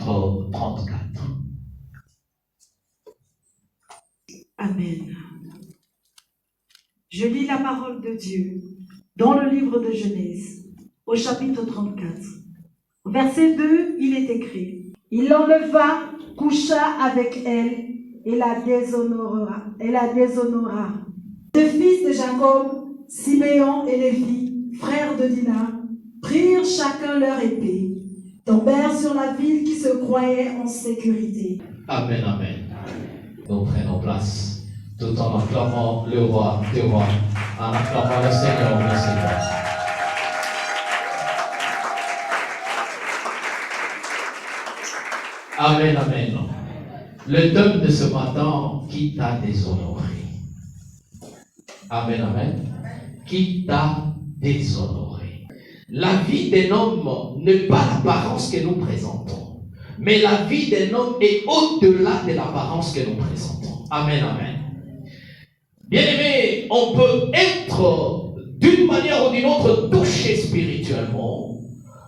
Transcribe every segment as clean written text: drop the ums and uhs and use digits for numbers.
chapitre 34. Amen. Je lis la parole de Dieu dans le livre de Genèse, au chapitre 34. Verset 2, il est écrit: il l'enleva, coucha avec elle et la déshonora. Les fils de Jacob, Siméon et Lévi, frères de Dina, prirent chacun leur épée, tombèrent sur la ville qui se croyait en sécurité. Amen, amen. Nous prenons place tout en acclamant le roi des rois, en acclamant le Seigneur des seigneurs. Amen, amen. Le thème de ce matin, qui t'a déshonoré? Amen, amen. Qui t'a déshonoré? La vie d'un homme n'est pas l'apparence que nous présentons, mais la vie d'un homme est au-delà de l'apparence que nous présentons. Amen, amen. Bien-aimés, on peut être d'une manière ou d'une autre touché spirituellement,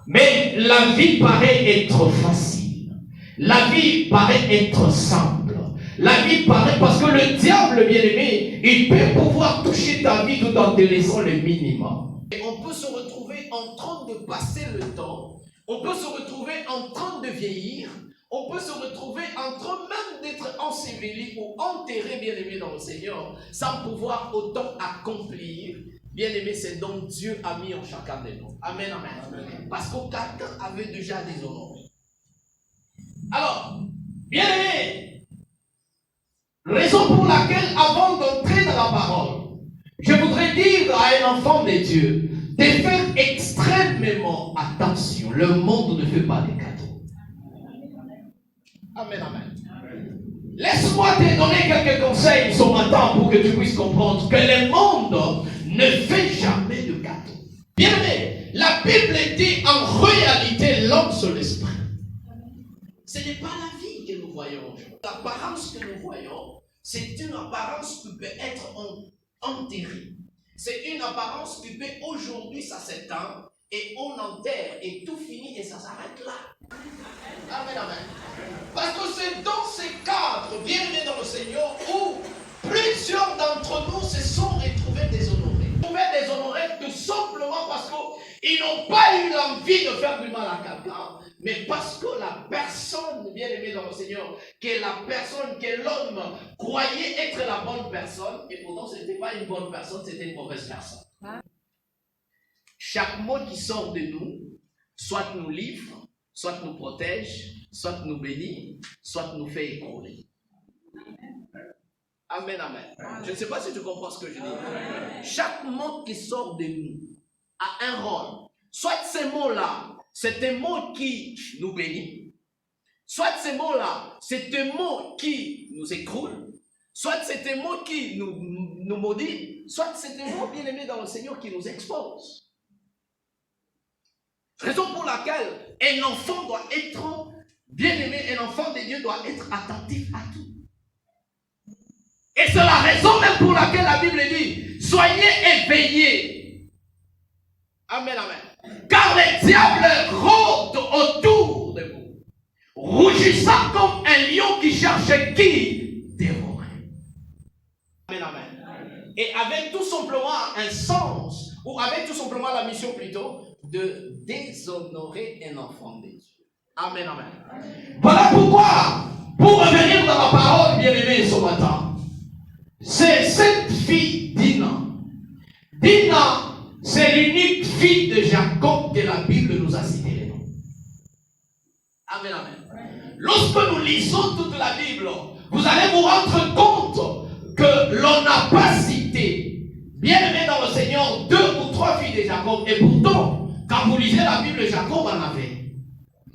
mais la vie paraît être facile. La vie paraît être simple. La vie paraît, parce que le diable, bien-aimé, il peut pouvoir toucher ta vie tout en te laissant le minimum. Et on peut se retrouver en train de passer le temps, on peut se retrouver en train de vieillir, on peut se retrouver en train même d'être enseveli ou enterré, bien-aimé, dans le Seigneur, sans pouvoir autant accomplir, bien-aimé, c'est donc Dieu a mis en chacun de nous. Amen, amen. Parce que quelqu'un avait déjà déshonoré. Alors, bien-aimé, raison pour laquelle, avant d'entrer dans la parole, je voudrais dire à un enfant de Dieu de faire extrêmement attention. Le monde ne fait pas des cadeaux. Amen, amen. Laisse-moi te donner quelques conseils ce matin pour que tu puisses comprendre que le monde ne fait jamais de cadeaux. Bien-aimé, la Bible dit en réalité l'homme sur l'esprit. Ce n'est pas la vie que nous voyons. L'apparence que nous voyons, c'est une apparence qui peut être enterrée. C'est une apparence qui peut aujourd'hui, ça s'éteint, et on enterre, et tout finit, et ça s'arrête là. Amen, amen. Parce que c'est dans ces cadres, bien-aimés dans le Seigneur, où plusieurs d'entre nous se sont retrouvés déshonorés. Déshonorés tout simplement parce qu'ils n'ont pas eu l'envie de faire du mal à quelqu'un, mais parce que la personne, bien-aimée dans le Seigneur, que l'homme croyait être la bonne personne, et pourtant ce n'était pas une bonne personne, c'était une mauvaise personne. Chaque mot qui sort de nous, soit nous livre, soit nous protège, soit nous bénit, soit nous fait écrouler. Amen, amen. Je ne sais pas si tu comprends ce que je dis. Chaque mot qui sort de nous a un rôle. Soit ces mots-là, c'est un mot qui nous bénit. Soit ces mots-là, c'est un mot qui nous écroule. Soit c'est un mot qui nous maudit. Soit c'est un mot bien aimé dans le Seigneur qui nous expose. Raison pour laquelle un enfant doit être bien aimé, un enfant de Dieu doit être attentif à tout. Et c'est la raison même pour laquelle la Bible dit, soyez éveillés. Amen, amen. Car le diable rôde autour de vous, rougissant comme un lion qui cherche qui dévorer. Amen, amen. Et avec tout simplement un sens, ou avec tout simplement la mission plutôt, de déshonorer un enfant de Dieu. Amen, amen. Voilà pourquoi, pour revenir dans la parole bien-aimée ce matin, c'est cette fille Dina. Dina, c'est l'unique fille de Jacob que la Bible nous a cité. Amen, amen. Lorsque nous lisons toute la Bible, vous allez vous rendre compte que l'on n'a pas cité, bien aimé dans le Seigneur, 2 ou 3 filles de Jacob. Et pourtant, quand vous lisez la Bible, Jacob en avait.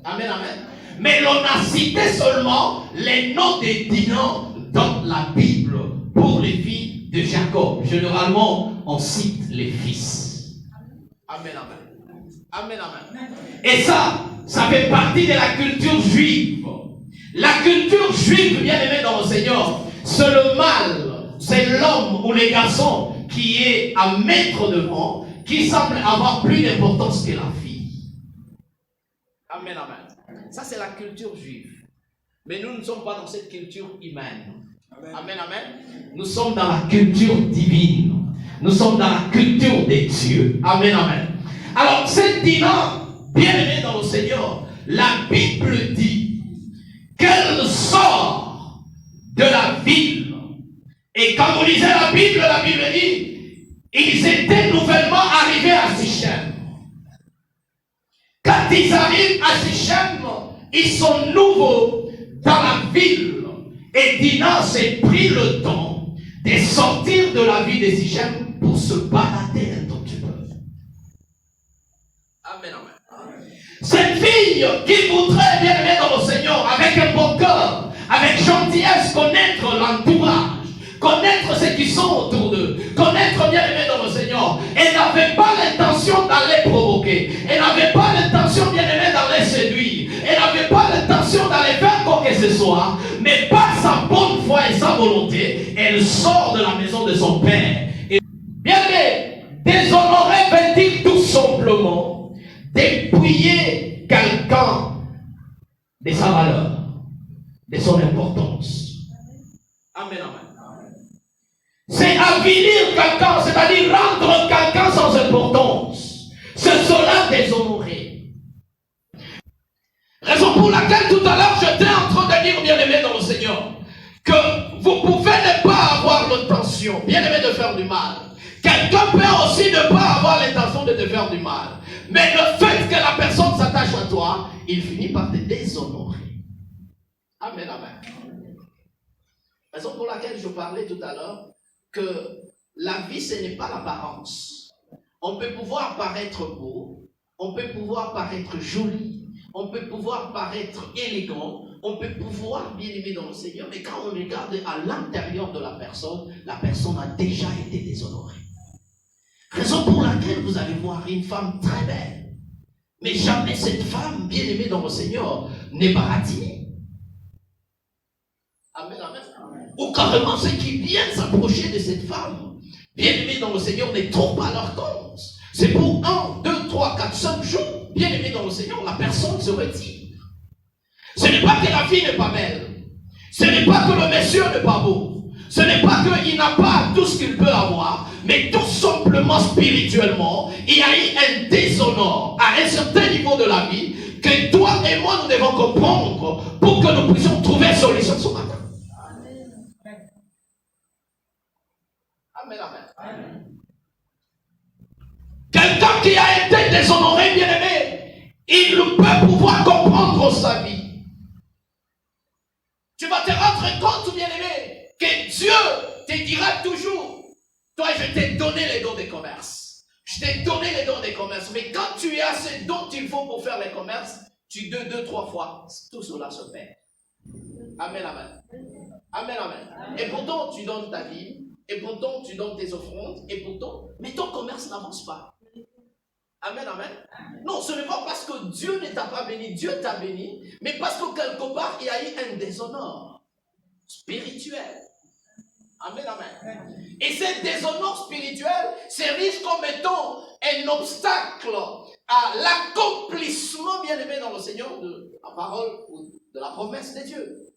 Amen, amen. Mais l'on a cité seulement les noms des Dina dans la Bible pour les filles de Jacob. Généralement, on cite les fils. Amen, amen. Amen, amen. Et ça fait partie de la culture juive. La culture juive, bien aimée dans le Seigneur, c'est le mâle, c'est l'homme ou les garçons qui est à mettre devant, qui semble avoir plus d'importance que la fille. Amen, amen. Ça, c'est la culture juive. Mais nous ne sommes pas dans cette culture humaine. Amen, amen. Nous sommes dans la culture divine. Nous sommes dans la culture des dieux. Amen, amen. Alors, cette Dina, bien-aimée dans le Seigneur, la Bible dit qu'elle sort de la ville. Et quand vous lisez la Bible dit, ils étaient nouvellement arrivés à Sichem. Quand ils arrivent à Sichem, ils sont nouveaux dans la ville. Et Dina s'est pris le temps de sortir de la ville de Sichem pour se balader un tout petit peu. Amen, amen. Cette fille qui voudrait bien aimer dans le Seigneur, avec un bon cœur, avec gentillesse, connaître l'entourage, connaître ceux qui sont autour d'eux, connaître bien aimé dans le Seigneur, elle n'avait pas l'intention d'aller provoquer, elle n'avait pas l'intention bien aimé d'aller séduire, elle n'avait pas l'intention d'aller faire quoi que ce soit, mais par sa bonne foi et sa volonté, elle sort de la maison de son père. Et bien aimé, déshonorer veut dire tout simplement dépouiller quelqu'un de sa valeur, de son importance. Amen, amen. C'est avilir quelqu'un, c'est-à-dire rendre quelqu'un sans importance. C'est cela déshonorer. Raison pour laquelle tout à l'heure j'étais en train de dire, bien-aimé dans le Seigneur, que vous pouvez ne pas avoir l'intention, bien-aimé, de faire du mal. Quelqu'un peut aussi ne pas avoir l'intention de te faire du mal. Mais le fait que la personne s'attache à toi, il finit par te déshonorer. Amen, amen. Raison pour laquelle je parlais tout à l'heure que la vie, ce n'est pas l'apparence. On peut pouvoir paraître beau, on peut pouvoir paraître joli, on peut pouvoir paraître élégant, on peut pouvoir bien aimer dans le Seigneur, mais quand on regarde à l'intérieur de la personne a déjà été déshonorée. Raison pour laquelle vous allez voir une femme très belle, mais jamais cette femme bien aimée dans le Seigneur n'est baratinée. Amen, amen. Ou carrément ceux qui viennent s'approcher de cette femme bien aimée dans le Seigneur ne trouvent pas leur compte. C'est pour 1, 2, 3, 4, 5 jours bien aimée dans le Seigneur, la personne se retire. Ce n'est pas que la fille n'est pas belle, ce n'est pas que le monsieur n'est pas beau, ce n'est pas qu'il n'a pas tout ce qu'il peut avoir, mais tout simplement spirituellement, il y a eu un déshonneur à un certain niveau de la vie que toi et moi nous devons comprendre pour que nous puissions trouver solution ce matin. Amen, amen. Amen. Quelqu'un qui a été déshonoré, bien aimé, il peut pouvoir comprendre sa vie. Tu vas te rendre compte, bien aimé, que Dieu te dira toujours, toi je t'ai donné les dons des commerces. Je t'ai donné les dons des commerces. Mais quand tu as ce dont il faut pour faire les commerces, tu donnes 2, 3 fois. Tout cela se perd. Amen, amen. Amen, amen. Et pourtant, tu donnes ta vie. Et pourtant, tu donnes tes offrandes. Et pourtant, mais ton commerce n'avance pas. Amen, amen. Non, ce n'est pas parce que Dieu ne t'a pas béni. Dieu t'a béni. Mais parce que quelque part, il y a eu un déshonneur spirituel. Amen, amen. Et ce déshonneur spirituel, c'est risque comme étant un obstacle à l'accomplissement, bien aimé dans le Seigneur, de la parole ou de la promesse de Dieu.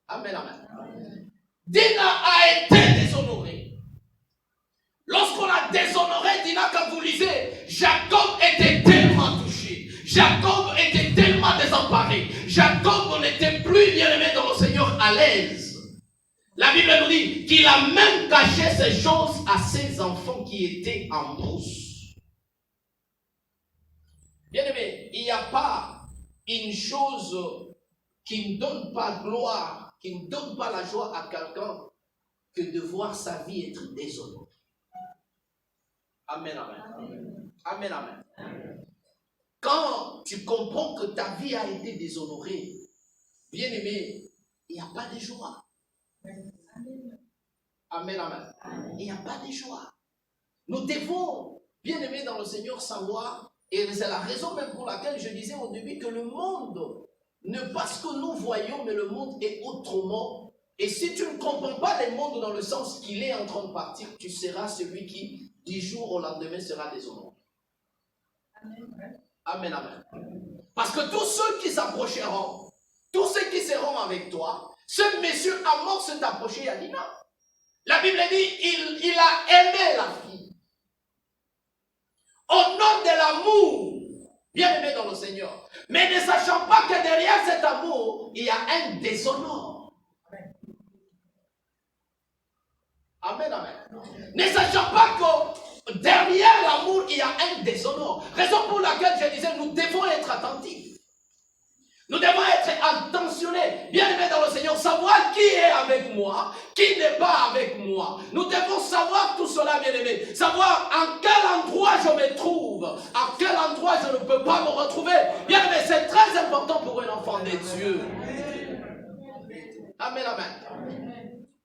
Amen, amen. Dina a été déshonorée. Lorsqu'on a déshonoré Dina, comme vous lisez, Jacob était tellement touché. Jacob était tellement désemparé. Jacob n'était plus bien aimé dans le Seigneur à l'aise. La Bible nous dit qu'il a même caché ces choses à ses enfants qui étaient en brousse. Bien aimé, il n'y a pas une chose qui ne donne pas gloire, qui ne donne pas la joie à quelqu'un que de voir sa vie être déshonorée. Amen, amen. Amen, amen. Quand tu comprends que ta vie a été déshonorée, bien aimé, il n'y a pas de joie. Amen, amen. Il n'y a pas de joie. Nous devons, bien aimé dans le Seigneur, savoir, et c'est la raison même pour laquelle je disais au début que le monde, ne pas ce que nous voyons, mais le monde est autrement. Et si tu ne comprends pas le monde dans le sens qu'il est en train de partir, tu seras celui qui, du jour au lendemain, sera déshonoré. Amen, amen. Parce que tous ceux qui s'approcheront, tous ceux qui seront avec toi, ce monsieur amorce t'approcher à Lina. La Bible dit, il a aimé la fille. Au nom de l'amour, bien aimé dans le Seigneur. Mais ne sachant pas que derrière cet amour, il y a un déshonneur. Amen, amen. Ne sachant pas que derrière l'amour, il y a un déshonneur. Raison pour laquelle je disais, nous devons être attentifs. Nous devons être intentionnés, bien aimés dans le Seigneur, savoir qui est avec moi, qui n'est pas avec moi. Nous devons savoir tout cela, bien aimés. Savoir en quel endroit je me trouve, à quel endroit je ne peux pas me retrouver. Bien aimés, c'est très important pour un enfant de Dieu. Amen, amen.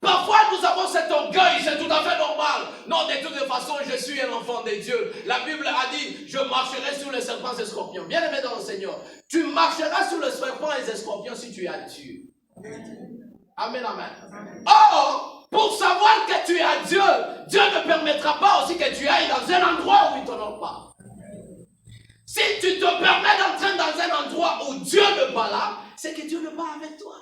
Parfois nous avons cet orgueil, c'est tout à fait normal. Non, de toute façon, je suis un enfant de Dieu. La Bible a dit, je marcherai sur les serpents et les scorpions. Bien aimé dans le Seigneur, tu marcheras sur les serpents et les scorpions si tu as Dieu. Amen, amen. Or, pour savoir que tu as Dieu, Dieu ne permettra pas aussi que tu ailles dans un endroit où il ne t'honore pas. Si tu te permets d'entrer dans un endroit où Dieu n'est pas là, c'est que Dieu n'est pas avec toi.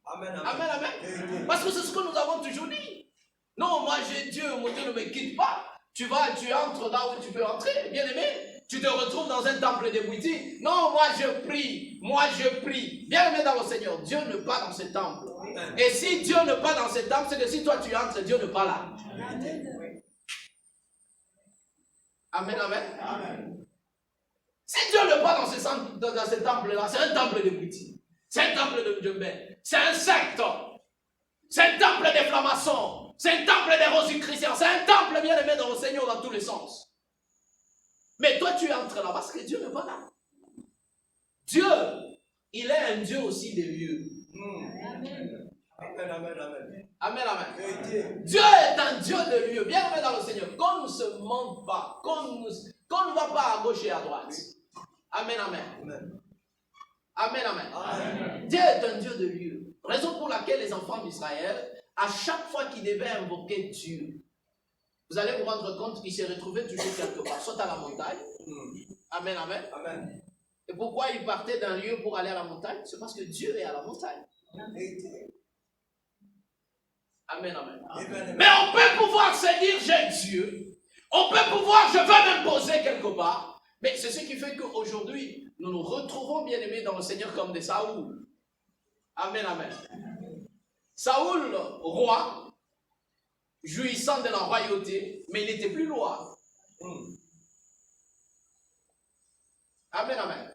Amen, amen. Amen, amen. Parce que c'est ce que nous avons toujours dit. Non, moi j'ai Dieu, mon Dieu ne me quitte pas. Tu entres là où tu peux entrer, bien aimé. Tu te retrouves dans un temple de boutique. Non, moi je prie. Bien aimé dans le Seigneur, Dieu n'est pas dans ce temple. Et si Dieu n'est pas dans ce temple, c'est que si toi tu entres, Dieu n'est pas là. Amen, amen. Amen. Si Dieu n'est pas dans ce temple-là, c'est un temple de boutique. C'est un temple de Djembé. C'est un secte. C'est un temple des francs-maçons. C'est un temple des rosicruciens. C'est un temple bien aimé dans le Seigneur dans tous les sens. Mais toi, tu entres là parce que Dieu n'est pas là. Dieu, il est un Dieu aussi des lieux. Amen, amen, amen. Amen, amen. Dieu est un Dieu de lieux. Bien aimé dans le Seigneur. Qu'on ne se mente pas. Qu'on ne va pas à gauche et à droite. Amen, amen. Amen. Amen, amen. Amen. Dieu est un Dieu de lieu. Raison pour laquelle les enfants d'Israël, à chaque fois qu'ils devaient invoquer Dieu, vous allez vous rendre compte qu'ils se retrouvaient toujours quelque part, soit à la montagne. Amen, amen. Amen. Et pourquoi ils partaient d'un lieu pour aller à la montagne? C'est parce que Dieu est à la montagne. Amen, amen. Amen. Mais on peut pouvoir se dire j'ai Dieu. On peut pouvoir, je veux m'imposer quelque part. Mais c'est ce qui fait qu'aujourd'hui, nous nous retrouvons bien aimés dans le Seigneur comme des Saoul. Amen, amen. Saoul, roi, jouissant de la royauté, mais il n'était plus roi. Amen, amen.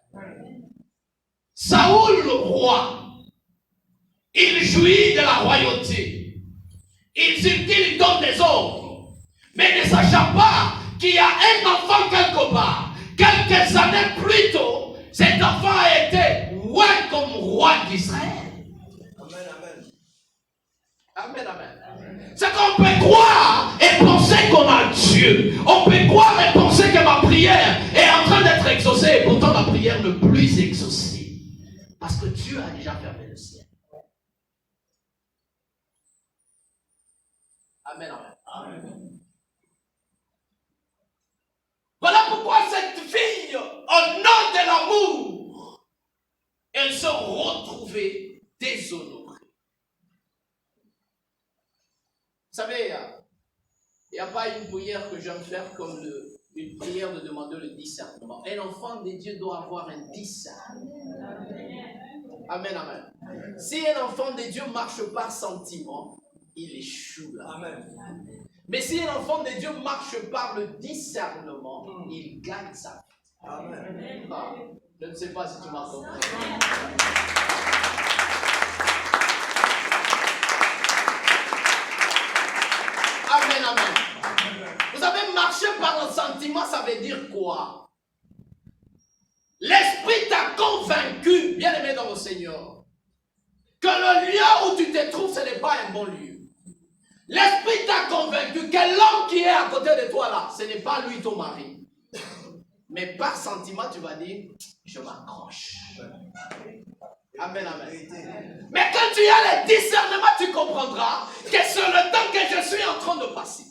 Saoul, roi, il jouit de la royauté. Il donne des ordres. Mais ne sachant pas qu'il y a un enfant quelque part, quelques années plus tôt, cet enfant a été roi comme roi d'Israël. Amen, amen. Amen, amen. C'est qu'on peut croire et penser qu'on a Dieu. On peut croire et penser que ma prière est en train d'être exaucée et pourtant ma prière ne plus exaucée. Parce que Dieu a déjà fermé le ciel. Amen, amen. Amen. Voilà pourquoi cette fille, au nom de l'amour, elle se retrouvait déshonorée. Vous savez, il n'y a pas une prière que j'aime faire comme une prière de demander le discernement. Un enfant de Dieu doit avoir un discernement. Amen, amen. Si un enfant de Dieu marche par sentiment, il échoue là. Amen. Mais si un enfant de Dieu marche par le discernement, il gagne sa vie. Amen. Ah, je ne sais pas si tu m'as compris. Amen, amen. Vous avez marché par le sentiment, ça veut dire quoi? L'esprit t'a convaincu, bien aimé dans le Seigneur, que le lieu où tu te trouves, ce n'est pas un bon lieu. L'esprit t'a convaincu que l'homme qui est à côté de toi là, ce n'est pas lui ton mari. Mais par sentiment, tu vas dire, je m'accroche. Amen, amen. Mais quand tu as le discernement, tu comprendras que c'est le temps que je suis en train de passer.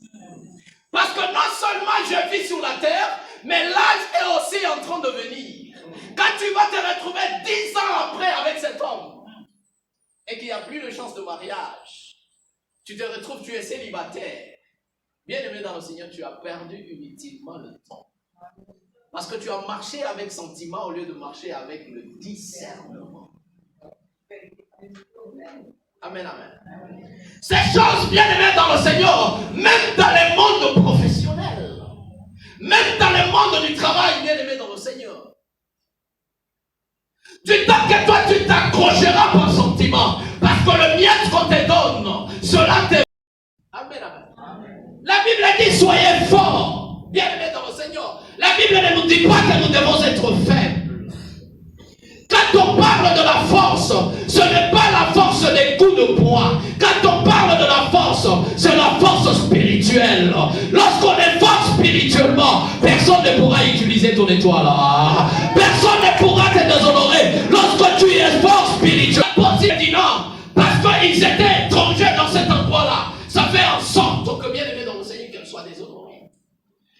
Parce que non seulement je vis sur la terre, Mais l'âge est aussi en train de venir. Quand tu vas te retrouver 10 ans après avec cet homme et qu'il n'y a plus de chance de mariage, tu te retrouves, tu es célibataire. Bien-aimé dans le Seigneur, tu as perdu inutilement le temps. Parce que tu as marché avec sentiment au lieu de marcher avec le discernement. Amen, amen. Ces choses, bien-aimés dans le Seigneur, même dans les mondes professionnels, même dans le monde du travail, bien-aimés dans le Seigneur, du temps que toi tu t'accrocheras par sentiment, parce que le miette qu'on te donne, cela te... Amen, amen. La Bible dit soyez forts, bien-aimés dans le Seigneur. La Bible ne nous dit pas que nous devons être faibles. Quand on parle de la force, ce n'est pas la force des coups de poing. Quand on parle de la force, c'est la force spirituelle. Lorsqu'on est fort spirituellement, personne ne pourra utiliser ton étoile. Personne ne pourra te déshonorer. Lorsque tu es fort spirituellement, dit non, parce qu'ils étaient étrangers dans cet endroit-là. Ça fait en sorte que bien aimé dans le Seigneur qu'elle soit déshonorée.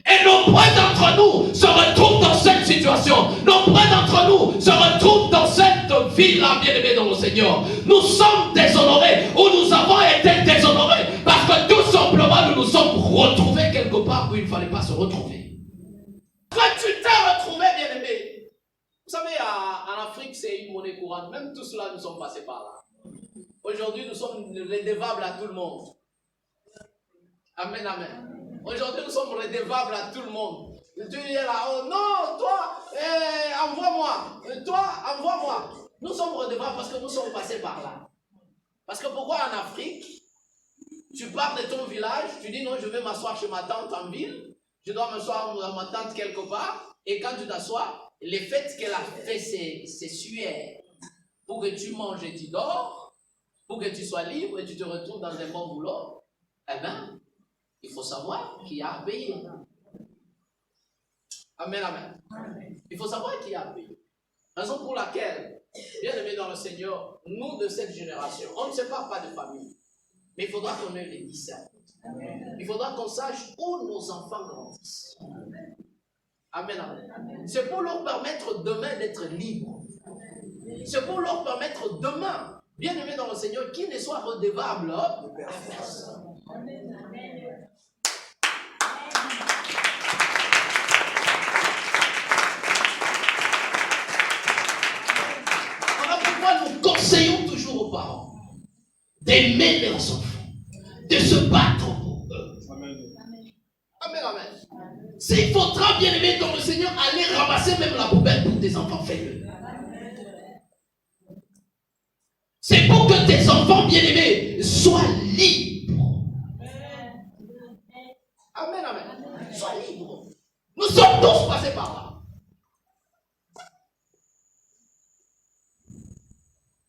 Et nombreux d'entre nous se retrouvent dans cette situation. Nombreux d'entre nous se retrouvent dans cette vie-là, bien-aimés dans le Seigneur. Nous sommes déshonorés, ou nous avons été déshonorés, parce que tout simplement nous nous sommes retrouvés quelque part où il ne fallait pas se retrouver. Quand tu t'es retrouvé, bien-aimé, vous savez, en Afrique, c'est une monnaie courante. Même tout cela, nous sommes passés par là. Aujourd'hui, nous sommes redevables à tout le monde. Amen, amen. Aujourd'hui, nous sommes redevables à tout le monde. Tu es là, oh non, toi, envoie-moi. Toi, envoie-moi. Nous sommes redevables parce que nous sommes passés par là. Parce que pourquoi en Afrique, tu pars de ton village, tu dis non, je vais m'asseoir chez ma tante en ville, je dois m'asseoir dans ma tante quelque part, et quand tu t'assois, le fait qu'elle a fait ses suaires pour que tu manges et tu dors, pour que tu sois libre et tu te retrouves dans un bon boulot, eh bien, il faut savoir qui a payé. Amen, amen. Il faut savoir qui a payé. Raison pour laquelle, bien aimés dans le Seigneur, nous de cette génération, on ne sépare pas de famille. Mais il faudra qu'on ait les discernements. Il faudra qu'on sache où nos enfants grandissent. Amen, amen. C'est pour leur permettre demain d'être libres. C'est pour leur permettre demain, bien aimés dans le Seigneur, qu'ils ne soient redevables à personne. Voilà pourquoi nous conseillons toujours aux parents d'aimer leurs enfants, de se battre pour eux. Amen, amen. S'il faudra, bien aimé dans le Seigneur, aller ramasser même la poubelle pour tes enfants, fais-le. C'est pour que tes enfants, bien aimés, soient libres. Amen, amen. Sois libre. Nous sommes tous passés par là.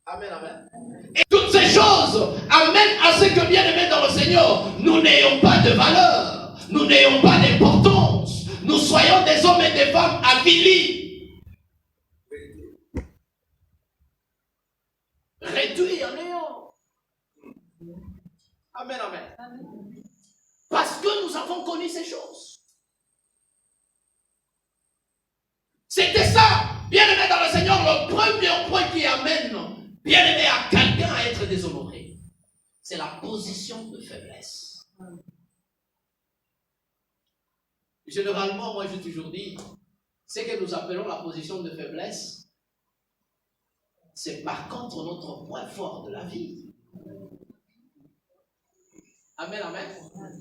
Amen, amen. Et toutes ces choses amènent à ce que, bien aimés dans le Seigneur, nous n'ayons pas de valeur, nous n'ayons pas d'importance, nous soyons des hommes et des femmes avilis, réduits en néant. Amen, amen. Parce que nous avons connu ces choses. C'était ça, bien aimé dans le Seigneur, le premier point qui amène, bien aimé, à quelqu'un à être déshonoré. C'est la position de faiblesse. Généralement, moi j'ai toujours dit, ce que nous appelons la position de faiblesse, c'est par contre notre point fort de la vie. Amen, amen.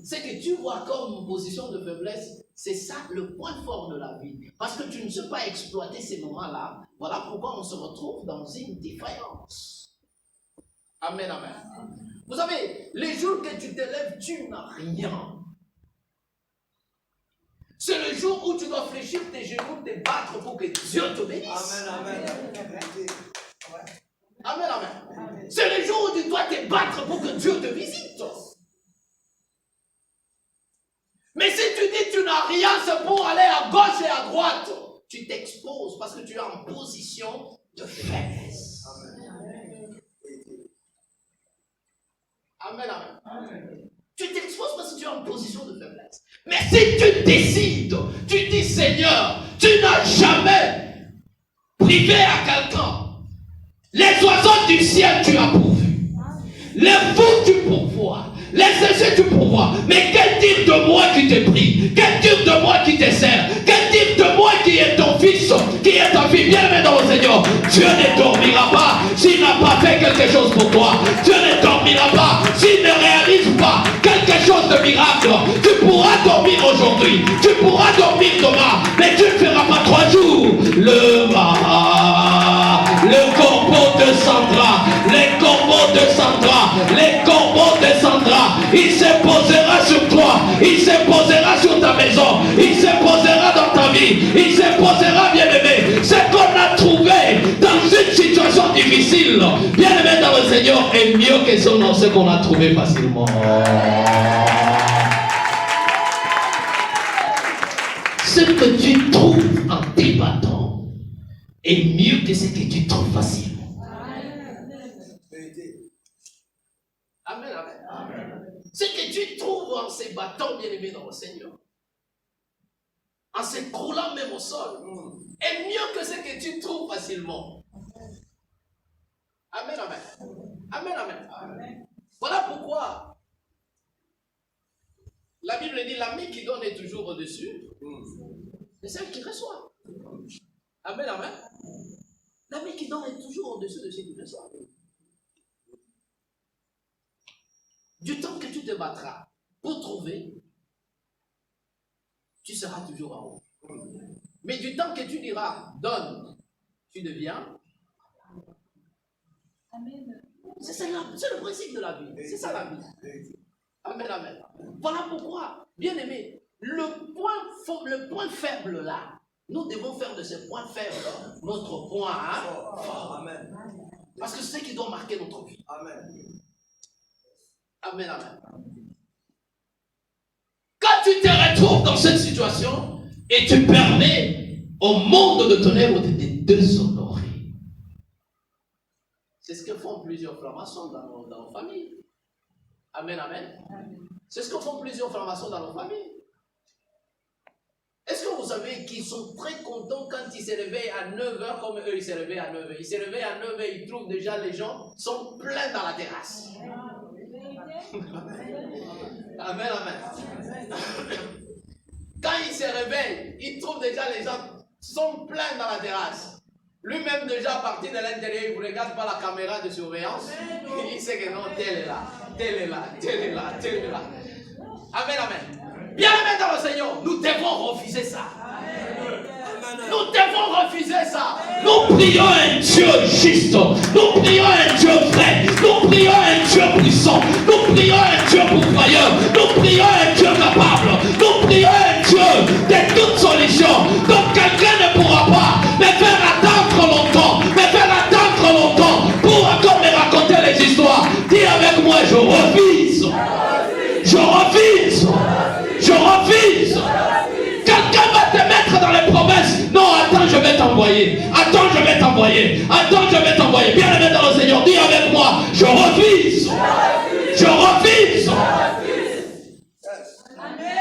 Ce que tu vois comme position de faiblesse, c'est ça le point fort de la vie. Parce que tu ne sais pas exploiter ces moments-là. Voilà pourquoi on se retrouve dans une défaillance. Amen, amen. Vous savez, les jours que tu te lèves, tu n'as rien. C'est le jour où tu dois fléchir tes genoux, te battre pour que Dieu te bénisse. Amen, amen. Amen, amen. C'est le jour où tu dois te battre pour que Dieu te visite. Mais si tu dis que tu n'as rien, c'est pour aller à gauche et à droite. Tu t'exposes parce que tu es en position de faiblesse. Amen, amen. Amen. Tu t'exposes parce que tu es en position de faiblesse. Mais si tu décides, tu dis Seigneur, n'as jamais privé à quelqu'un. Les oiseaux du ciel, tu as pourvu. Les fous, tu pourvois. Les essais, tu pourvois. Mais quel type de moi qui te prie? Quel type de moi qui te sert? Quel type de moi qui est ton fils, qui est ta fille? Bien aimé dans le Seigneur, Dieu ne dormira pas s'il n'a pas fait quelque chose pour toi. Dieu ne dormira pas s'il ne réalise pas quelque chose de miracle. Tu pourras dormir aujourd'hui, tu pourras dormir demain, mais tu ne feras pas 3 jours. Le corbeau descendra, les corbeaux descendra, les corbeaux descendra. Il se posera sur toi, il se posera sur ta maison, il se posera dans ta vie, il se posera, bien aimé. Ce qu'on a trouvé dans une situation difficile, bien aimé dans le Seigneur, est mieux que ce qu'on a trouvé facilement. Ce que tu trouves en débattant est mieux que ce que tu trouves facilement. Amen, amen. Ce que tu trouves en se battant, bien aimé dans le Seigneur, en s'écroulant même au sol, est mieux que ce que tu trouves facilement. Amen, amen. Amen, amen. Voilà pourquoi la Bible dit l'ami qui donne est toujours au-dessus de celle qui reçoit. Amen, amen. L'ami qui donne est toujours au-dessus de celle qui reçoit. Du temps que tu te battras pour trouver, tu seras toujours en haut. Mais du temps que tu diras donne, tu deviens. Amen. C'est le principe de la vie. C'est ça la vie. Amen, amen. Voilà pourquoi, bien aimé, le point faible là, nous devons faire de ce point faible notre point fort. Amen. Parce que c'est ce qui doit marquer notre vie. Amen. Amen, amen. Quand tu te retrouves dans cette situation et tu permets au monde de tonnerre ou de te déshonorer, c'est ce que font plusieurs francs-maçons dans nos familles. Amen, amen. C'est ce que font plusieurs francs-maçons dans nos familles. Est-ce que vous savez qu'ils sont très contents quand ils se réveillent à 9h comme eux, ils se réveillent à 9h. Ils se réveillent à 9h, ils trouvent déjà les gens sont pleins dans la terrasse. Amen, amen. Quand il se réveille, il trouve déjà les gens sont pleins dans la terrasse. Lui-même déjà parti de l'intérieur, il ne regarde pas la caméra de surveillance. Il sait que non, tel est là, tel est là, tel est là, tel est là. Amen, amen. Bien aimé dans le Seigneur, nous devons refuser ça. Nous devons refuser ça. Nous prions un Dieu juste. Nous prions un Dieu vrai. Nous prions un Dieu puissant. Nous prions un Dieu pourvoyeur. Nous prions un Dieu capable. Nous prions un Dieu de toute solution. Donc quelqu'un ne pourra pas me faire attendre longtemps. Me faire attendre longtemps pour encore me raconter les histoires. Dis avec moi, je refuse. Je refuse. Je refuse. Quelqu'un va te mettre dans les promesses. Non, attends, je vais t'envoyer. Attends, je vais t'envoyer. Attends, je vais t'envoyer. Bien aimé dans le Seigneur, dis avec moi, je refuse. Je refuse. Amen.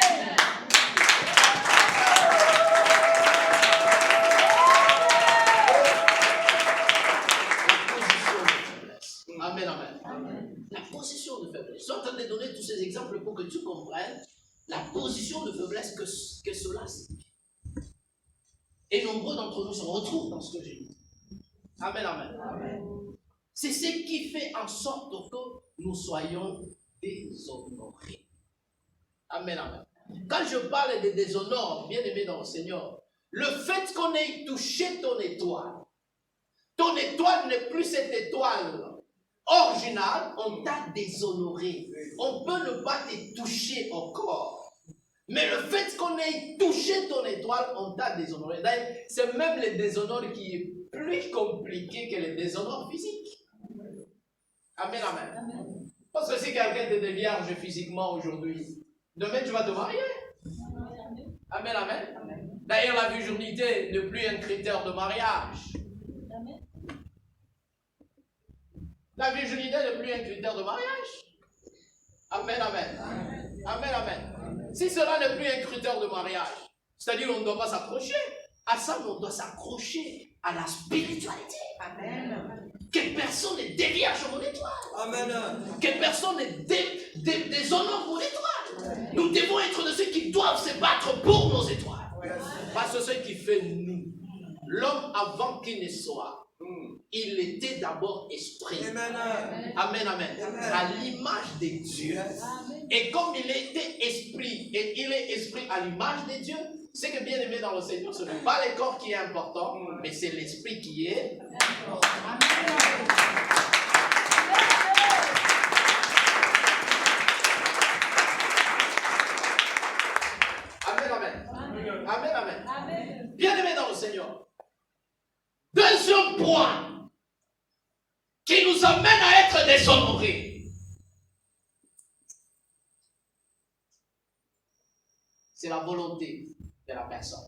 Amen, amen. La position de faiblesse. Je suis en train de donner tous ces exemples pour que tu comprennes la position de faiblesse que cela signifie. Et nombreux d'entre nous se retrouvent dans ce que j'ai dit. Amen, amen. Amen. C'est ce qui fait en sorte que nous soyons déshonorés. Amen, amen. Quand je parle de déshonneur, bien aimé dans le Seigneur, le fait qu'on ait touché ton étoile n'est plus cette étoile originale, on t'a déshonoré. On peut ne pas te toucher encore. Mais le fait qu'on ait touché ton étoile, on t'a déshonoré. D'ailleurs, c'est même le déshonneur qui est plus compliqué que le déshonneur physique. Amen, amen. Parce que si quelqu'un te vierge physiquement aujourd'hui, demain tu vas te marier. Amen, amen. D'ailleurs, la virginité n'est plus un critère de mariage. La virginité n'est plus un critère de mariage. Amen, amen. Amen, amen. Si cela n'est plus un critère de mariage, c'est-à-dire qu'on ne doit pas s'approcher, À ça, on doit s'accrocher à la spiritualité. Amen. Que personne ne dévierge mon étoile. Amen. Que personne ne déshonore mon étoile. Nous devons être de ceux qui doivent se battre pour nos étoiles. Parce que ce qui fait nous. L'homme avant qu'il ne soit, il était d'abord esprit. Amen. Amen, amen. À l'image de Dieu. Et comme il était esprit, et il est esprit à l'image de Dieu, c'est que bien aimé dans le Seigneur, ce n'est pas le corps qui est important, mais c'est l'esprit qui est important. Amen, amen. Amen, amen. Amen. Bien aimé dans le Seigneur. Deuxième point qui nous amène à être déshonorés. C'est la volonté de la personne.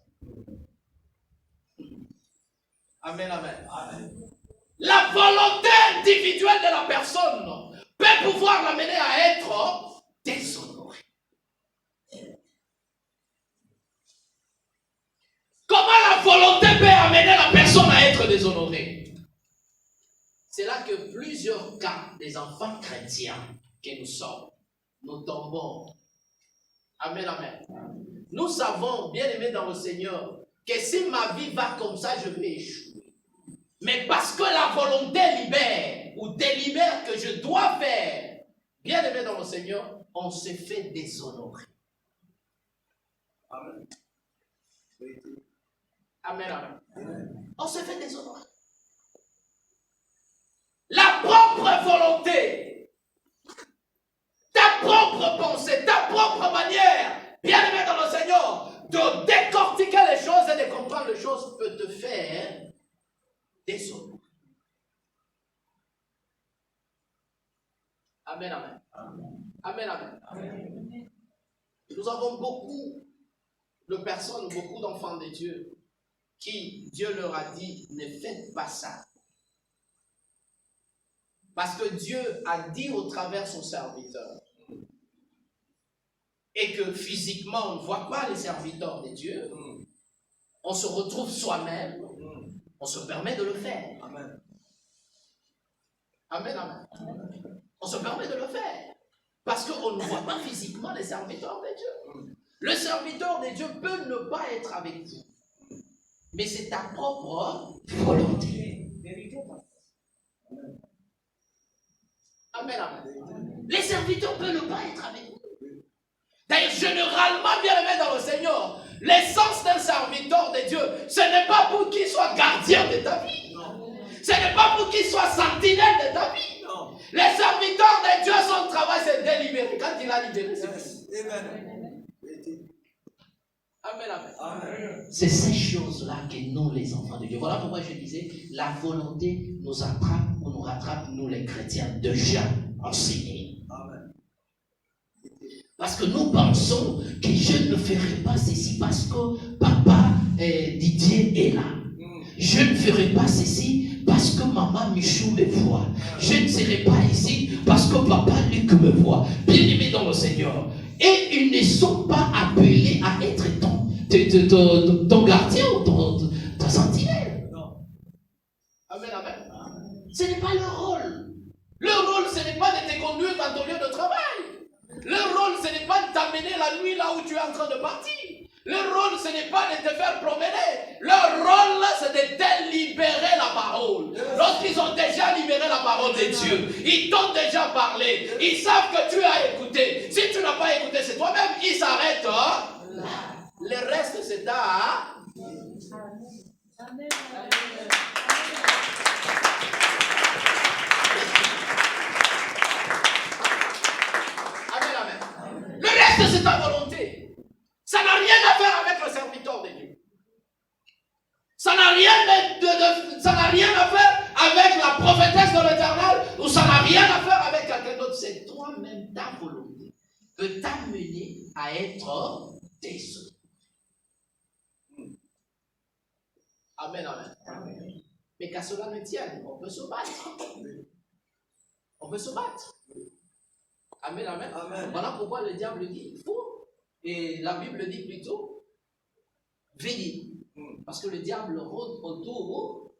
Amen, amen. Amen. La volonté individuelle de la personne peut pouvoir l'amener à être déshonoré. Comment la volonté peut amener la personne à être déshonorée? C'est là que plusieurs cas des enfants chrétiens que nous sommes, nous tombons. Amen, amen. Nous savons, bien aimés dans le Seigneur, que si ma vie va comme ça, je vais échouer. Mais parce que la volonté libère ou délibère que je dois faire, bien aimés dans le Seigneur, on se fait déshonorer. Amen. Amen, amen. On se fait déshonorer. La propre volonté, ta propre pensée, ta propre manière, bien aimé dans le Seigneur, de décortiquer les choses et de comprendre les choses peut te faire déshonorer. Amen, amen. Amen, amen. Amen. Nous avons beaucoup de personnes, beaucoup d'enfants de Dieu qui, Dieu leur a dit, ne faites pas ça. Parce que Dieu a dit au travers son serviteur. Et que physiquement, on ne voit pas les serviteurs de Dieu. On se retrouve soi-même. On se permet de le faire. Amen. Amen, amen. On se permet de le faire. Parce qu'on ne voit pas physiquement les serviteurs de Dieu. Le serviteur de Dieu peut ne pas être avec vous. Mais c'est ta propre volonté. Amen, amen. Les serviteurs peuvent ne pas être avec vous. D'ailleurs, généralement, bien aimé dans le Seigneur, l'essence d'un serviteur de Dieu, ce n'est pas pour qu'il soit gardien de ta vie. Non. Ce n'est pas pour qu'il soit sentinelle de ta vie. Non. Les serviteurs de Dieu, son travail, c'est de délibérer. Quand il a libéré, c'est fini. Amen. Amen, amen. Amen. C'est ces choses-là que nous, les enfants de Dieu. Voilà pourquoi je disais, la volonté nous attrape ou nous rattrape, nous les chrétiens, déjà enseignés. Amen. Parce que nous pensons que je ne ferai pas ceci parce que papa Didier est là. Je ne ferai pas ceci parce que maman Michou me voit. Je ne serai pas ici parce que papa Luc me voit. Bien-aimés dans le Seigneur. Et ils ne sont pas appelés à être ton gardien ou ton sentinelle. Non. Amen, amen. Ce n'est pas leur rôle. Leur rôle, ce n'est pas de te conduire dans ton lieu de travail. Leur rôle, ce n'est pas de t'amener la nuit là où tu es en train de partir. Leur rôle, ce n'est pas de te faire promener. Leur rôle, c'est de délibérer la parole. Lorsqu'ils ont déjà libéré la parole de Dieu, ils t'ont déjà parlé. Ils savent que tu as écouté. Si tu n'as pas écouté, c'est toi-même. Ils s'arrêtent là. Le reste, c'est à... Amen. Le reste, c'est ta volonté. Ça n'a rien à faire avec le serviteur de Dieu. Ça n'a rien à faire avec la prophétesse de l'Éternel, ou ça n'a rien à faire avec quelqu'un d'autre. C'est toi-même, ta volonté, peut t'amener à être désolé. Amen, amen. Amen. Mais qu'à cela ne tienne, on peut se battre. On peut se battre. Amen, amen. Amen. Voilà pourquoi le diable dit faux. Et la Bible dit plutôt veillez. Parce que le diable rôde autour.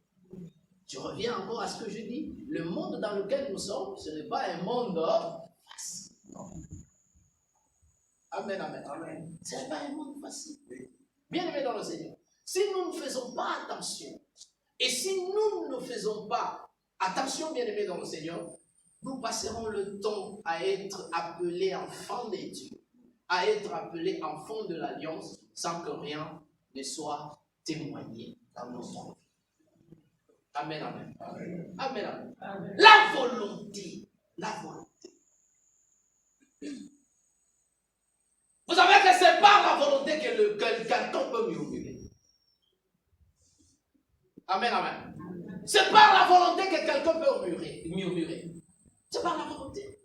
Je reviens encore à ce que je dis. Le monde dans lequel nous sommes, ce n'est pas un monde facile. Amen, amen, amen. Ce n'est pas un monde facile. Bien aimé dans le Seigneur. Si nous ne faisons pas attention, et si nous ne faisons pas attention, bien aimé dans le Seigneur, nous passerons le temps à être appelés enfants de Dieu, à être appelés enfants de l'Alliance, sans que rien ne soit témoigné dans nos vies. Amen, amen. Amen, amen. Amen. La volonté. La volonté. Vous savez que c'est par la volonté que quelqu'un peut murmurer. Amen, amen. C'est par la volonté que quelqu'un peut murmurer. C'est par la volonté.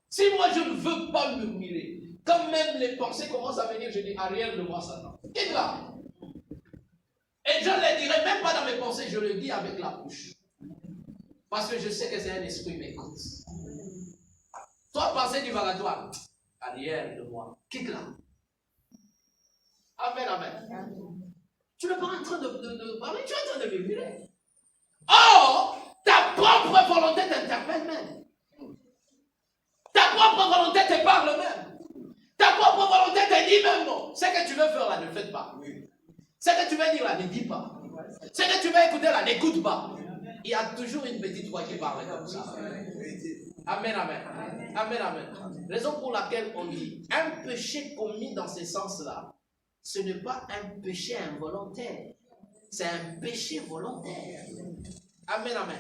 Si moi je ne veux pas murmurer, quand même les pensées commencent à venir, je dis arrière de moi, Satan. Quitte là. Et je ne le dirai même pas dans mes pensées, je le dis avec la bouche. Parce que je sais que c'est un esprit qui m'écoute. Toi, pensée divagatoire, arrière de moi, quitte là. Amen, amen. Tu n'es pas en train de parler, tu es en train de murmurer. Or, ta propre volonté t'interpelle même. Ta propre volonté te parle même. Ta propre volonté te dit même non. Ce que tu veux faire là, ne le fais pas. Ce que tu veux dire là, ne dis pas. Ce que tu veux écouter là, n'écoute pas. Il y a toujours une petite voix qui parle comme ça. Amen, amen. Amen, amen. Raison pour laquelle on dit, un péché commis dans ce sens-là, ce n'est pas un péché involontaire. C'est un péché volontaire. Amen, amen.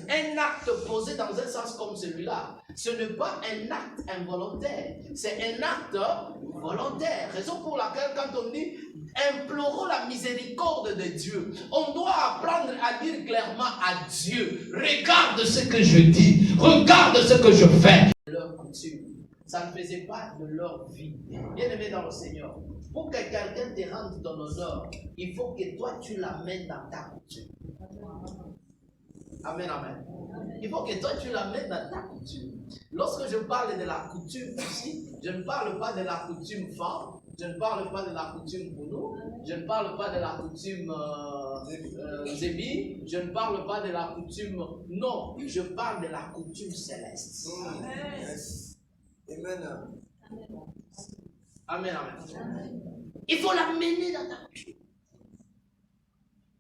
Un acte posé dans un sens comme celui-là, ce n'est pas un acte involontaire, c'est un acte volontaire. Raison pour laquelle quand on dit implorons la miséricorde de Dieu, on doit apprendre à dire clairement à Dieu, regarde ce que je dis, regarde ce que je fais. Leur coutume, ça ne faisait pas de leur vie. Bien aimé dans le Seigneur, pour que quelqu'un te rende ton honneur, il faut que toi tu l'amènes dans ta coutume. Amen, amen. Il faut que toi tu l'amènes dans ta coutume. Lorsque je parle de la coutume ici, je ne parle pas de la coutume femme, je ne parle pas de la coutume pour nous, je ne parle pas de la coutume Zébi, je ne parle pas de la coutume, non, je parle de la coutume céleste. Amen. Amen, amen. Il faut l'amener dans ta coutume.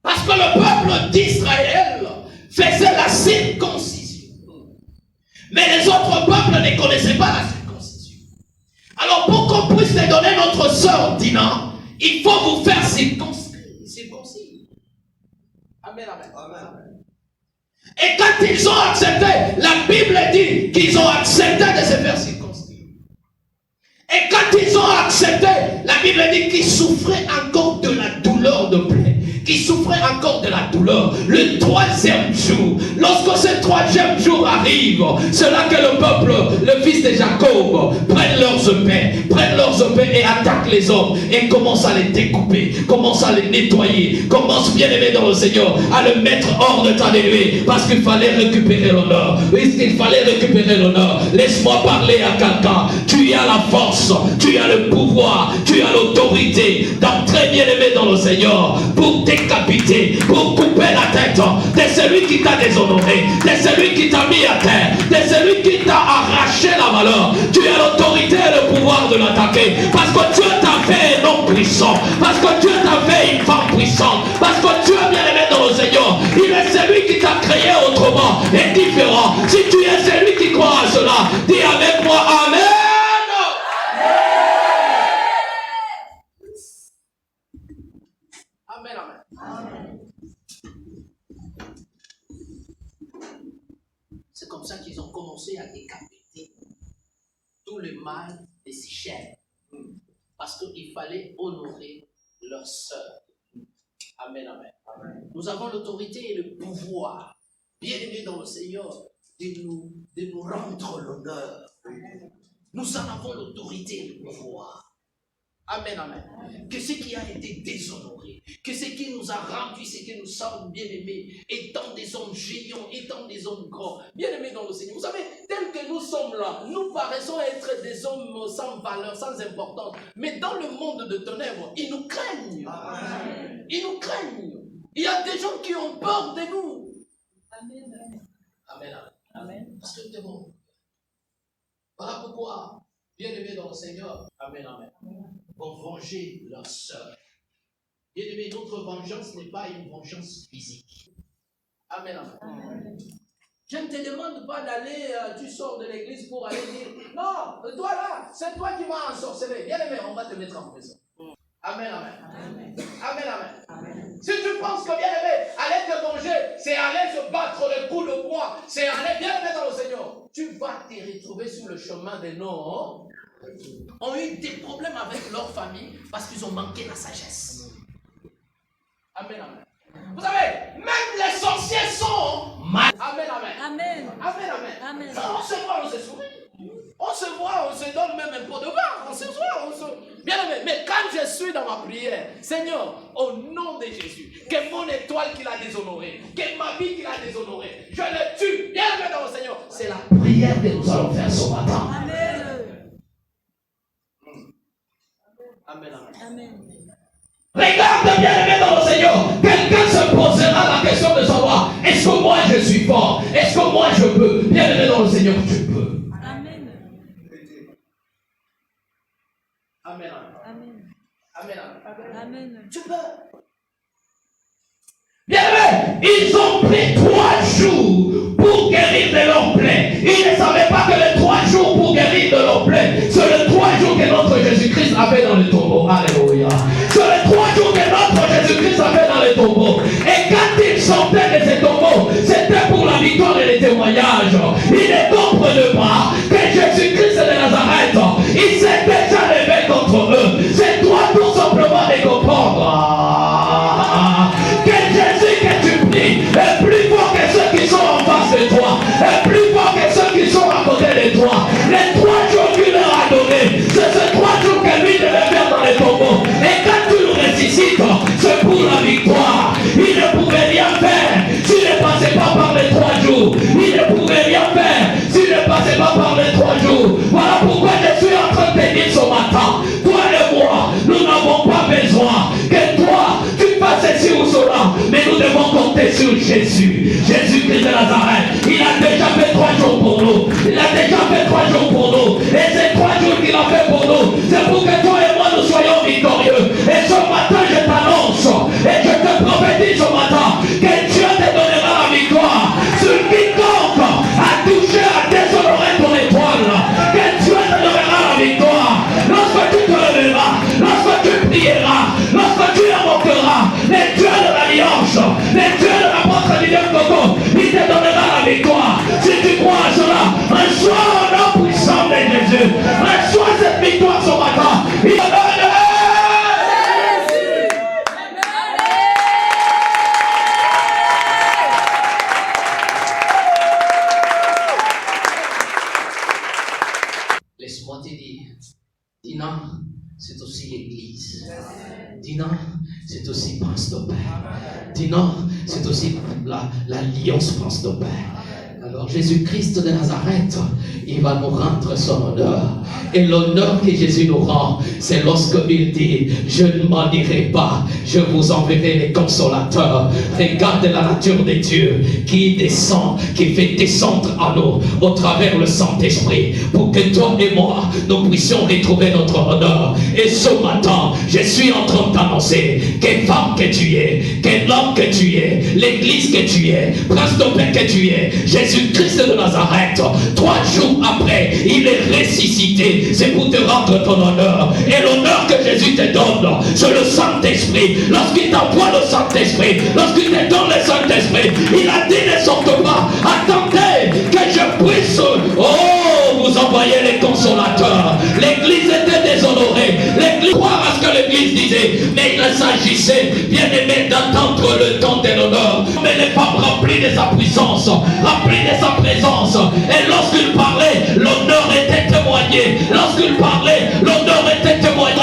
Parce que le peuple d'Israël faisait la circoncision. Mais les autres peuples ne connaissaient pas la circoncision. Alors pour qu'on puisse te donner notre sœur Dina, il faut vous faire circoncis. Amen, amen. Amen. Et quand ils ont accepté, la Bible dit qu'ils ont accepté de se faire circoncis. Et quand ils ont accepté, la Bible dit qu'ils souffraient encore de la douleur de plaie. Qui souffrait encore de la douleur. Le troisième jour, lorsque ce troisième jour arrive, c'est là que le peuple, le fils de Jacob, prennent leurs épées et attaquent les hommes et commencent à les découper, commencent à les nettoyer, commencent bien aimé dans le Seigneur à le mettre hors de ta nuée parce qu'il fallait récupérer l'honneur. Il fallait récupérer l'honneur. Laisse-moi parler à quelqu'un. Tu as la force, tu as le pouvoir, tu as l'autorité d'entrer bien aimé dans le Seigneur pour décapiter, pour couper la tête de celui qui t'a déshonoré, de celui qui t'a mis à terre, de celui qui t'a arraché la valeur. Tu as l'autorité et le pouvoir de l'attaquer parce que Dieu t'a fait un homme puissant, parce que Dieu t'a fait une femme puissante, parce que Dieu bien aimé dans le Seigneur, il est celui qui t'a créé autrement et différent. Si tu es celui qui croit à cela, dis avec moi Amen. C'est comme ça qu'ils ont commencé à décapiter tout le mal de ces chaînes. Parce qu'il fallait honorer leur sœur. Amen, amen, amen. Nous avons l'autorité et le pouvoir, bien aimé dans le Seigneur, de nous rendre l'honneur. Nous en avons l'autorité et le pouvoir. Amen, amen. Que ce qui a été déshonoré, que ce qui nous a rendu, ce que nous sommes bien-aimés, étant des hommes géants, étant des hommes grands, bien-aimés dans le Seigneur. Vous savez, tel que nous sommes là, nous paraissons être des hommes sans valeur, sans importance. Mais dans le monde de ténèbres, ils nous craignent. Amen. Ils nous craignent. Il y a des gens qui ont peur de nous. Amen. Amen. Amen. Parce que nous devons. Voilà pourquoi, bien-aimés dans le Seigneur, Amen, Amen, vont venger leurs sœurs. Bien-aimés, notre vengeance n'est pas une vengeance physique. Amen, Amen. Je ne te demande pas d'aller, tu sors de l'église pour aller dire, non, toi là, c'est toi qui m'as ensorcelé. Bien-aimé, on va te mettre en prison. Amen, amen. Amen, amen. Amen. Si tu penses que bien-aimé, aller te venger, c'est aller se battre le coup de poing, c'est aller bien-aimé dans le Seigneur, tu vas te retrouver sur le chemin des noms. Ont eu des problèmes avec leur famille parce qu'ils ont manqué la sagesse. Amen, amen. Vous savez, même les sorciers sont mal. Amen, amen. Amen. Amen, amen. Amen. On se voit, on se sourit. On se voit, on se donne même un pot de vin. On se voit, on se... Bien aimé, mais quand je suis dans ma prière, Seigneur, au nom de Jésus, que mon étoile qui l'a déshonoré, que ma vie qui l'a déshonoré, je le tue. Bien aimé dans le Seigneur. C'est la prière que nous allons faire ce matin. Amen. Amen, amen. Amen. Regarde, bien-aimé dans le Seigneur, quelqu'un se posera la question de savoir, est-ce que moi je suis fort? Est-ce que moi je peux? Bien-aimé dans le Seigneur, tu peux. Amen. Amen. Amen. Amen. Amen. Tu peux. Bien-aimé, ils ont pris 3 jours pour guérir de leur plaie. Ils ne savaient pas que les 3 jours pour guérir de leur plaie, c'est les 3 jours que notre Jésus-Christ a fait dans le tombeau. Alléluia. C'est les 3 jours que notre Jésus-Christ a fait dans le tombeau. Et quand ils sortaient de ces tombeaux, c'était pour la victoire et le témoignage. Ils ne comprennent pas que Jésus-Christ de Nazareth, il s'est déjà levé contre eux. C'est toi tout simplement de comprendre que Jésus que tu pries est plus fort que ceux qui sont en face de toi, est plus fort que ceux qui sont à côté de toi. Les 3 jours qu'il leur a donné, c'est ces 3 jours que lui devait faire dans les tombeaux. Et quand tu le ressuscites, c'est pour la victoire. Il ne pouvait rien faire s'il ne passait pas par les 3 jours. Il ne pouvait rien faire s'il ne passait pas par les 3 jours. Voilà pourquoi je suis en train de te dire ce matin, toi et moi, nous n'avons pas besoin que toi, tu fasses ceci ou cela, mais nous devons compter sur Jésus. Jésus-Christ de Nazareth, il a déjà fait 3 jours pour nous. Il a déjà fait 3 jours pour nous. Et ces 3 jours qu'il a fait pour nous, c'est pour que toi et moi nous soyons victorieux. Et ce matin, je t'annonce et je te prophétise ce matin que Dieu te donnera la victoire sur quiconque a touché à déshonorer ton étoile. Que Dieu te donnera la victoire. Lorsque tu te lèveras, lorsque tu prieras, lorsque tu invoqueras les dieux de l'alliance, les dieux de l'apôtre William Coco, il te donnera la victoire. Si tu crois à cela, reçois au nom puissant de Jésus. Reçois cette victoire ce matin. Il te donne. Laisse-moi te dire, Dina, c'est aussi l'église. Dina, c'est aussi Prince de Père. Dina, c'est aussi l'alliance Prince de Père. Alors Jésus-Christ de Nazareth, il va nous rendre son honneur. Et l'honneur que Jésus nous rend, c'est lorsqu'il dit, je ne m'en irai pas, je vous enverrai les consolateurs. Regarde la nature de Dieu qui descend, qui fait descendre à nous au travers le Saint-Esprit, pour que toi et moi, nous puissions retrouver notre honneur. Et ce matin, je suis en train d'annoncer que femme que tu es, que l'homme que tu es, l'église que tu es, prince de paix que tu es, Jésus-Christ de Nazareth, 3 jours après, il est ressuscité. C'est pour te rendre ton honneur. Et l'honneur que Jésus te donne, c'est le Saint-Esprit. Lorsqu'il t'envoie le Saint-Esprit, lorsqu'il te donne le Saint-Esprit, il a dit ne sorte pas. Attendez que je puisse, vous envoyer les consolateurs. L'église était déshonorée. L'église, croire à ce que l'église disait, mais il s'agissait, bien aimé, d'attendre le temps de l'honneur. Mais les femmes remplies de sa puissance, remplies de sa présence. Et lorsqu'il parlait, l'honneur était témoigné. Lorsqu'il parlait, l'honneur était témoigné.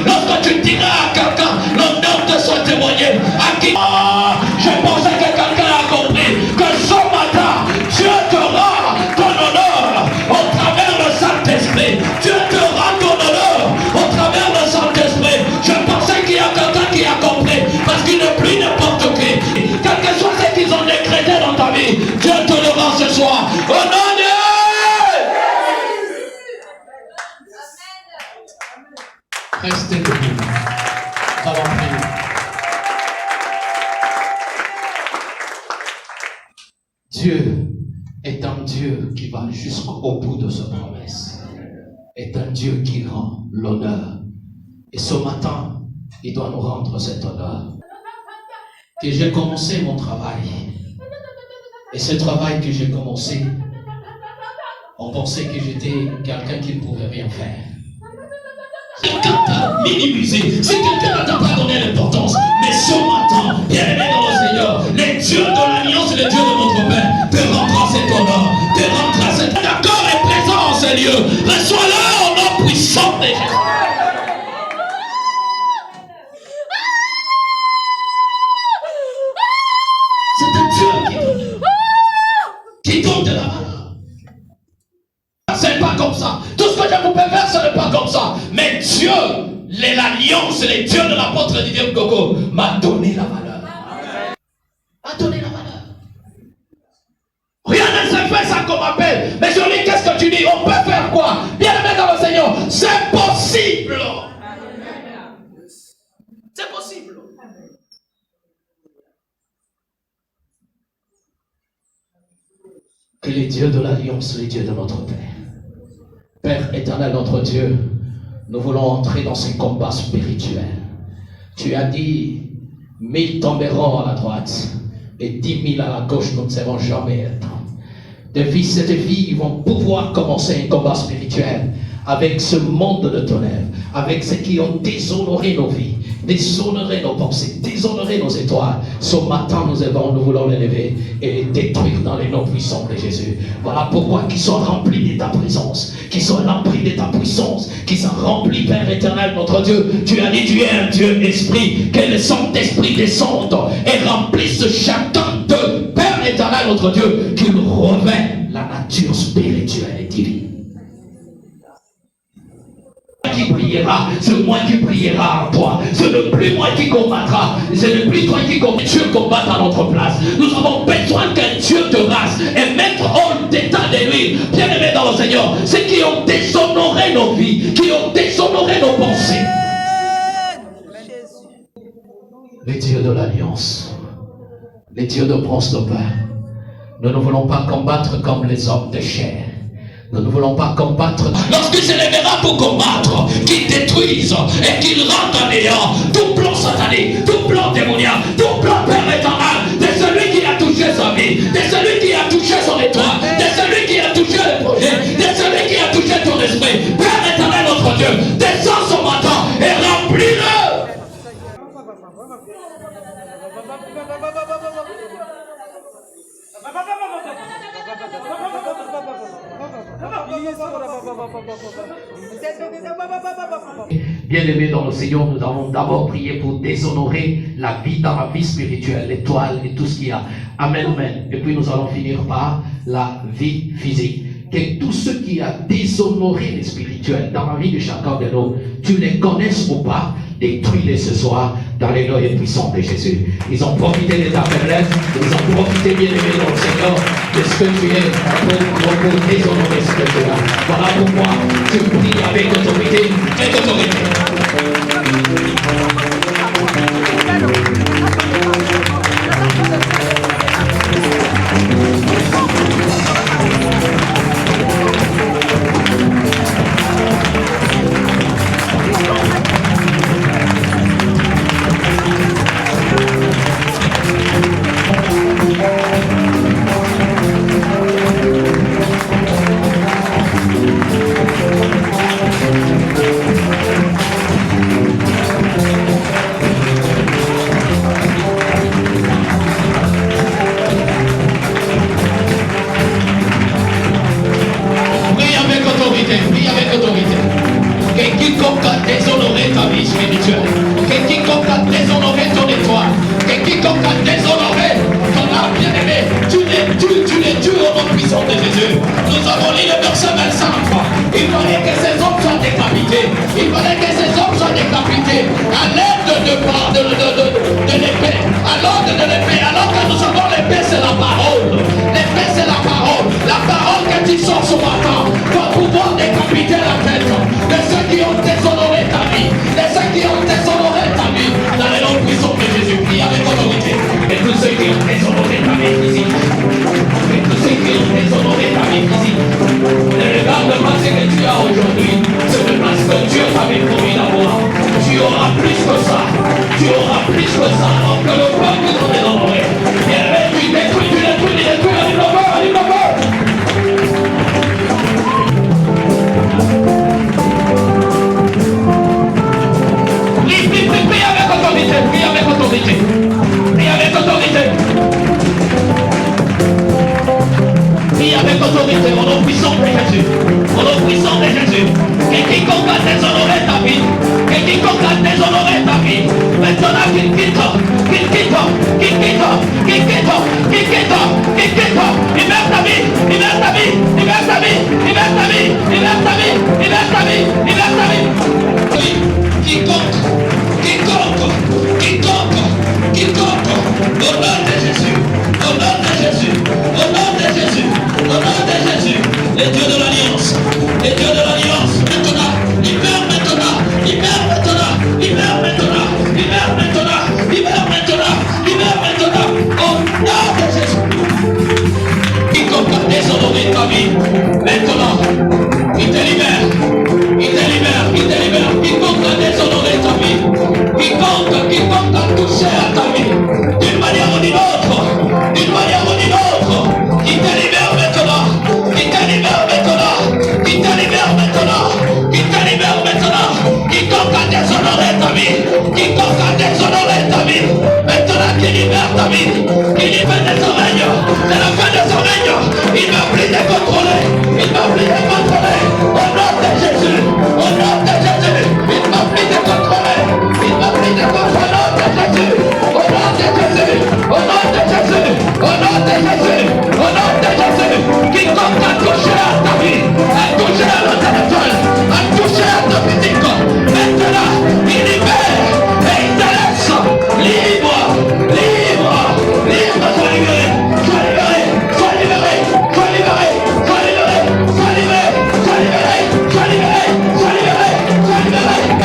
Lorsque tu diras à quelqu'un, l'honneur te soit témoigné. À qui? Je pensais que quelqu'un a compris que ce matin, Dieu te rend ton honneur au travers le Saint-Esprit. Dieu te rend ton honneur au travers le Saint-Esprit. Je pensais qu'il y a quelqu'un qui a compris Dieu est un Dieu qui va jusqu'au bout de sa promesse. Est un Dieu qui rend l'honneur. Et ce matin, il doit nous rendre cet honneur. Que j'ai commencé mon travail. Et ce travail que j'ai commencé, on pensait que j'étais quelqu'un qui ne pouvait rien faire. C'est quelqu'un t'a minimisé, c'est quelqu'un qui t'a pas donné l'importance. Mais ce matin, bien aimé dans le Seigneur, les dieux de l'Alliance et les dieux de notre Père te rendra cet honneur, te rendra cet honneur. D'accord est présent en ces lieux. Reçois-le au nom puissant de Jésus. C'est un Dieu qui donne de la valeur. C'est pas comme ça. Tout ce que je vous peux faire, ce n'est pas comme ça. Mais Dieu, l'Alliance, les dieux de l'apôtre Didier Gogo, m'a donné la valeur. M'a donné la valeur. Rien ne se fait sans qu'on m'appelle. Mais je dis, qu'est-ce que tu dis? On peut faire quoi? Bien aimé dans le Seigneur, c'est possible. C'est possible. Que les dieux de l'Alliance, les dieux de notre Père, Père éternel, notre Dieu, nous voulons entrer dans ces combats spirituels. Tu as dit, 1000 tomberont à la droite et 10 000 à la gauche, nous ne serons jamais éteints. Tes fils et tes filles vont pouvoir commencer un combat spirituel avec ce monde de ténèbres, avec ceux qui ont déshonoré nos vies, déshonoré nos pensées, déshonoré nos étoiles. Ce matin, nous voulons les lever et les détruire dans les noms puissants de Jésus. Voilà pourquoi qu'ils soient remplis de ta présence, qu'ils soient remplis de ta puissance, qu'ils soient remplis, Père éternel, notre Dieu. Tu as dit, tu es un Dieu esprit, que le Saint-Esprit descende et remplisse chacun d'eux, Père éternel, notre Dieu, qu'il revêt la nature spirituelle et divine. Qui priera, c'est moi qui priera en toi. Ce n'est plus moi qui combattra, ce n'est plus toi qui combattra. Dieu combat à notre place. Nous avons besoin qu'un Dieu te rasse et mettre hors d'état de lui. Bien aimé dans le Seigneur, ceux qui ont déshonoré nos vies, qui ont déshonoré nos pensées. Les dieux de l'Alliance, les dieux de bronze de pain, nous ne voulons pas combattre comme les hommes de chair. Nous ne voulons pas combattre. Lorsqu'il se lèvera pour combattre, qu'il détruise et qu'il rende en néant tout plan satanique, tout plan démoniaque, tout plan Père éternel, de celui qui a touché sa vie, de celui qui a touché son étoile, de celui qui a touché le projet, de celui qui a touché ton esprit. Père éternel, notre Dieu, descends ce matin et remplis-le. Bien-aimés dans le Seigneur, nous avons d'abord prié pour déshonorer la vie dans la vie spirituelle, l'étoile et tout ce qu'il y a. Amen, amen. Et puis nous allons finir par la vie physique. Que tout ce qui a déshonoré les spirituels dans la vie de chacun de nous, tu les connaisses ou pas, détruis-les ce soir dans les noms puissants de Jésus. Ils ont profité de ta faiblesse, ils ont profité, bien aimé dans le Seigneur, de ce que tu es pour déshonorer ce que tu as. Voilà pourquoi tu pries avec autorité et autorité. Et tous ceux qui ont déshonoré ta vie ici, tous ceux qui ont déshonoré ta vie physique. Ne regarde pas ce que tu as aujourd'hui. C'est parce que Dieu t'avait promis d'avoir. Tu auras plus que ça. Tu auras plus que ça. Alors que le peuple nous a déshonoré. Tu détruis, allume le feu, allume le feu. Prie avec autorité, prie avec autorité. Prie avec autorité. Prie avec autorité, au nom puissant de Jésus. Au nom puissant de Jésus. Que quiconque a déshonoré ta vie, que quiconque a déshonoré ta vie, maintenant qu'il quitte, libère ta vie, libère ta vie, libère ta vie, libère ta vie, libère ta vie, libère ta vie, libère ta vie. Quiconque, au nom de Jésus, au nom de Jésus, au nom de Jésus, au nom de Jésus, les dieux de l'alliance, les dieux de l'alliance, maintenant, libère maintenant, libère maintenant, libère maintenant, libère maintenant, libère maintenant, libère maintenant, au nom de Jésus. Quiconque a déshonoré ta vie, maintenant, il te libère, il te libère, il te libère. Quiconque a déshonoré ta vie, quiconque a touché à ta vie, d'une manière ou d'une autre, il te libère maintenant, il te libère maintenant, il te libère maintenant, il te libère maintenant. Quiconque a déshonoré ta vie, quiconque a déshonoré ta vie, maintenant qu'il libère ta vie, qu'il libère des oreilles, c'est la fin des oreilles, il va plus te contrôler, il va plus te contrôler, au nom de Jésus, au nom de Jésus, il va plus te contrôler, il va plus te contrôler, au nom de Jésus, au nom de Jésus, au nom de Jésus, au nom de Jésus, au nom de Jésus. Quiconque a touché à ta vie, a touché à le téléphone, a touché à ta physique, maintenant il libère et il te laisse libre, libre, libre, sois libéré, sois libéré, sois libéré, sois libéré, sois libéré, sois libéré, sois libéré, sois libéré, sois libéré, sois libéré, sois libéré,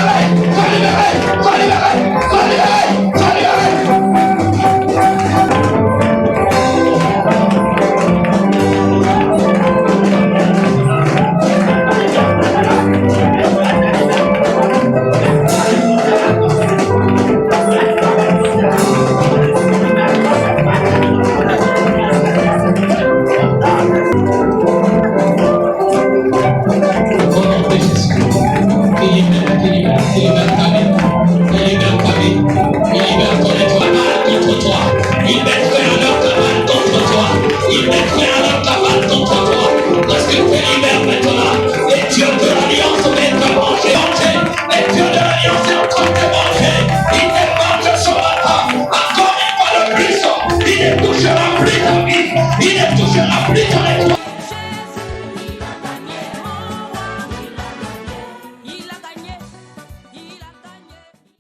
sois libéré, sois libéré, sois libéré. Il libère